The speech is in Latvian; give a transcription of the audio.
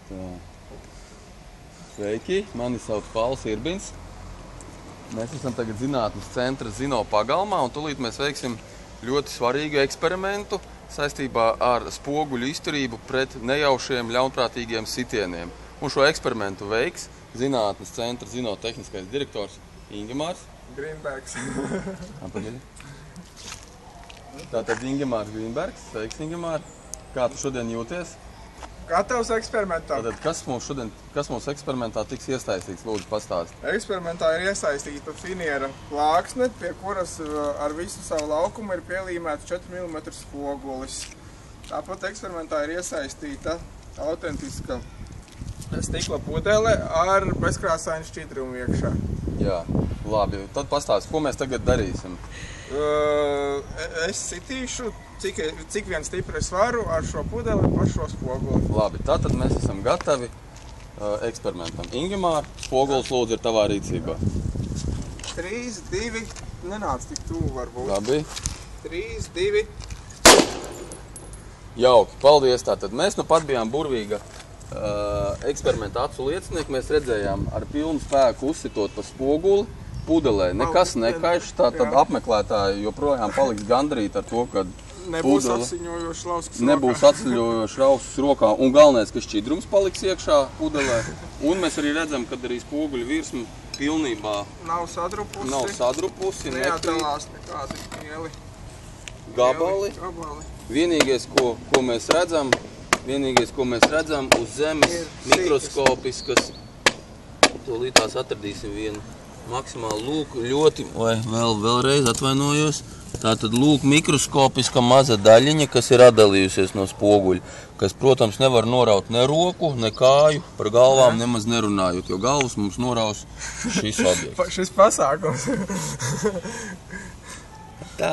Tā. Sveiki, mani sauc Pauls Irbins. Mēs esam tagad zinātnes centra Zino pagalmā, un tūlīt mēs veiksim ļoti svarīgu eksperimentu saistībā ar spoguļu izturību pret nejaušiem ļaunprātīgiem sitieniem. Un šo eksperimentu veiks zinātnes centra Zino tehniskais direktors Ingemārs Grīnbergs. Tātad Ingemārs Grīnbergs. Sveiks, Ingemār. Kā tu šodien jūties? Gatavs eksperimentam. Tātad, kas mums eksperimentā tiks iesaistīts? Lūdzu, pastāst. Eksperimentā ir iesaistīta finiera plāksne, pie kuras ar visu savu laukumu ir pielīmēts 4 mm spogulis. Tāpat eksperimentā ir iesaistīta autentiska stikla pudele ar bezkrāsainu šķidrumu iekšā. Jā, labi. Tad pastāst, ko mēs tagad darīsim? Es sitīšu, cik vien stipri es varu ar šo pudeli par šo spoguli. Labi, tātad mēs esam gatavi eksperimentam. Ingemār, spogulis lūdzu ir tavā rīcībā. 3, 2, nenāc tik tuvu varbūt. Labi. 3, 2. Jauki, paldies. Tātad mēs nu pat bijām burvīga eksperimenta acu liecinieki. Mēs redzējām ar pilnu spēku uzsitot pa spoguli. Pudelē nekas nekaiš, tātad apmeklētāji joprojām paliks gandrīt ar to, ka Nebūs atziņojošs lauskas rokā. Nebūs atziņojošs lauskas rokā. Un galvenais, ka šķidrums paliks iekšā pudelē. Un mēs arī redzam, ka arī spoguļu virsma pilnībā nav sadrupusi. Neatdalās nekādi mieli gabali. Vienīgais, ko mēs redzam uz zemes mikroskopiskas, tūlītās atradīsim vienu maksimāli lūk, ļoti, vai vēlreiz atvainojos, tātad lūk mikroskopiska maza daļiņa, kas ir atdalījusies no spoguļa, kas, protams, nevar noraut ne roku, ne kāju, par galvām nemaz nerunājot, jo galvas mums noraus šis objekts. Šis pasākums. Tā.